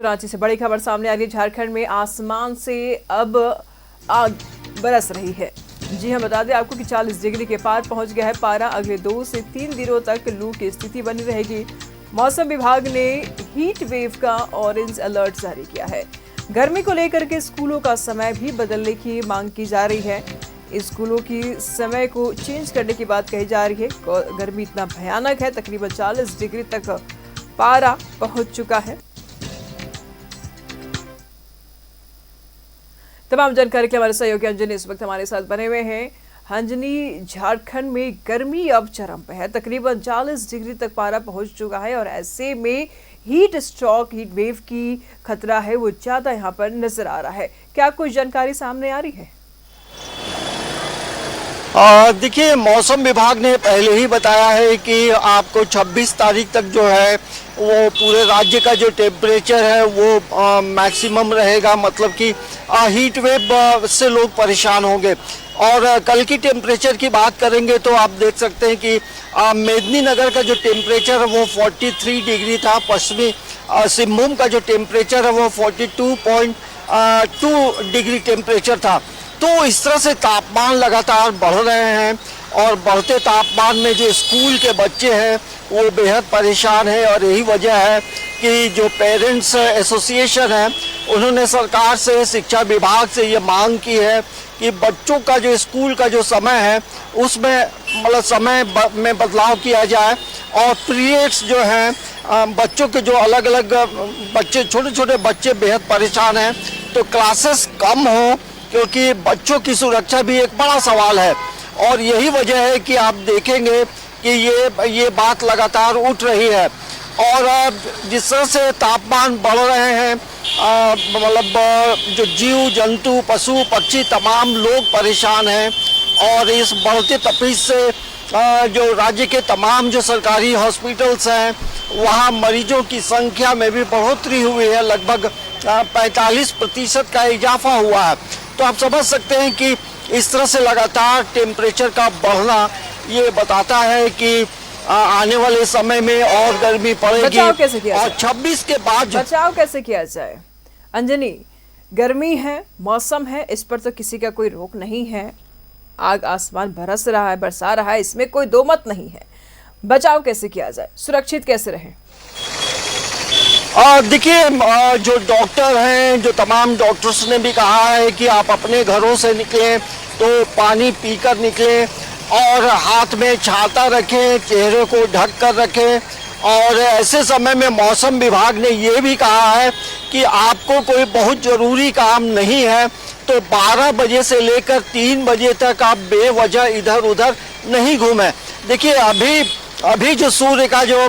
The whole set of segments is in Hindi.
रांची से बड़ी खबर सामने आ रही है। झारखंड में आसमान से अब आग बरस रही है। जी हां, बता दें आपको कि 40 डिग्री के पार पहुंच गया है पारा। अगले 2 से 3 दिनों तक लू की स्थिति बनी रहेगी। मौसम विभाग ने हीट वेव का ऑरेंज अलर्ट जारी किया है। गर्मी को लेकर के स्कूलों का समय भी बदलने की मांग की जा रही है। स्कूलों की समय को चेंज करने की बात कही जा रही है। गर्मी इतना भयानक है, तकरीबन 40 डिग्री तक पारा पहुंच चुका है। तमाम जानकारी के हमारे सहयोगी अंजनी इस वक्त हमारे साथ बने हुए हैं। अंजनी, झारखंड में गर्मी अब चरम पे है, तकरीबन 40 डिग्री तक पारा पहुंच चुका है और ऐसे में हीट स्ट्रोक, हीट वेव की खतरा है वो ज्यादा यहाँ पर नजर आ रहा है। क्या कोई जानकारी सामने आ रही है? देखिए, मौसम विभाग ने पहले ही बताया है कि आपको 26 तारीख तक जो है वो पूरे राज्य का जो टेम्परेचर है वो मैक्सिमम रहेगा, मतलब कि हीट वेव से लोग परेशान होंगे। और कल की टेम्परेचर की बात करेंगे तो आप देख सकते हैं कि मेदिनीनगर का जो टेम्परेचर है वो 43 डिग्री था। पश्चिमी सिंहभूम का जो टेम्परेचर है वो 42.2 डिग्री टेम्परेचर था। तो इस तरह से तापमान लगातार बढ़ रहे हैं और बढ़ते तापमान में जो स्कूल के बच्चे हैं वो बेहद परेशान है। और यही वजह है कि जो पेरेंट्स एसोसिएशन है उन्होंने सरकार से, शिक्षा विभाग से ये मांग की है कि बच्चों का जो स्कूल का जो समय है उसमें मतलब समय में बदलाव किया जाए और पीरियड्स जो हैं बच्चों के जो अलग अलग बच्चे, छोटे छोटे बच्चे बेहद परेशान हैं, तो क्लासेस कम हो, क्योंकि बच्चों की सुरक्षा भी एक बड़ा सवाल है। और यही वजह है कि आप देखेंगे कि ये बात लगातार उठ रही है। और जिस तरह से तापमान बढ़ रहे हैं, मतलब जो जीव जंतु, पशु पक्षी, तमाम लोग परेशान हैं। और इस बढ़ते तपिश से जो राज्य के तमाम जो सरकारी हॉस्पिटल्स हैं वहाँ मरीजों की संख्या में भी बढ़ोतरी हुई है। लगभग 45% का इजाफा हुआ है। तो आप समझ सकते हैं कि इस तरह से लगातार टेम्परेचर का बढ़ना ये बताता है कि आने वाले समय में और गर्मी पड़ेगी। बचाव कैसे किया और जाए? 26 के बाद बचाव कैसे किया जाए? अंजनी, गर्मी है, मौसम है, इस पर तो किसी का कोई रोक नहीं है। आग आसमान बरस रहा है, बरसा रहा है, इसमें कोई दो मत नहीं है। बचाव कैसे किया जाए, सुरक्षित कैसे रहें? देखिए, जो डॉक्टर हैं, जो तमाम डॉक्टर्स ने भी कहा है कि आप अपने घरों से निकलें तो पानी पीकर निकलें और हाथ में छाता रखें, चेहरे को ढक कर रखें। और ऐसे समय में मौसम विभाग ने ये भी कहा है कि आपको कोई बहुत ज़रूरी काम नहीं है तो 12 बजे से लेकर 3 बजे तक आप बेवजह इधर उधर नहीं घूमें। देखिए, अभी जो सूर्य का जो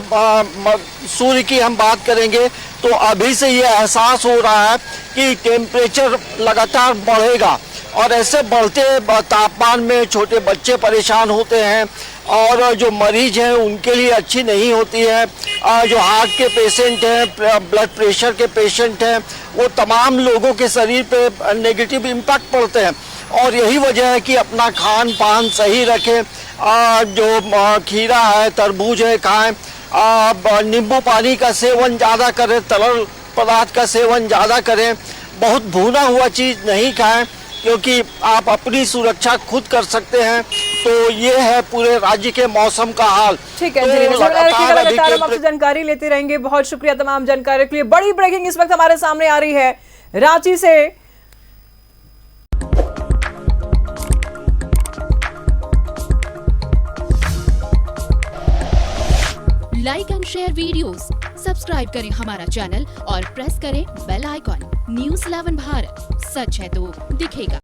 सूर्य की हम बात करेंगे तो अभी से ये एहसास हो रहा है कि टेम्परेचर लगातार बढ़ेगा और ऐसे बढ़ते तापमान में छोटे बच्चे परेशान होते हैं और जो मरीज हैं उनके लिए अच्छी नहीं होती है। जो हार्ट के पेशेंट हैं, ब्लड प्रेशर के पेशेंट हैं, वो तमाम लोगों के शरीर पे नेगेटिव इम्पैक्ट पड़ते हैं। और यही वजह है कि अपना खान पान सही रखें। जो खीरा है, तरबूज है खाएं, नींबू पानी का सेवन ज़्यादा करें, तरल पदार्थ का सेवन ज़्यादा करें, बहुत भुना हुआ चीज़ नहीं खाएं, क्योंकि आप अपनी सुरक्षा खुद कर सकते हैं। तो ये है पूरे राज्य के मौसम का हाल। ठीक है, लगातार हम आपसे जानकारी लेते रहेंगे। बहुत शुक्रिया तमाम जानकारी के लिए। बड़ी ब्रेकिंग इस वक्त हमारे सामने आ रही है रांची से। Like and share videos, subscribe करें हमारा चैनल और प्रेस करें बेल आइकॉन। न्यूज़ 11 भारत, सच है तो दिखेगा।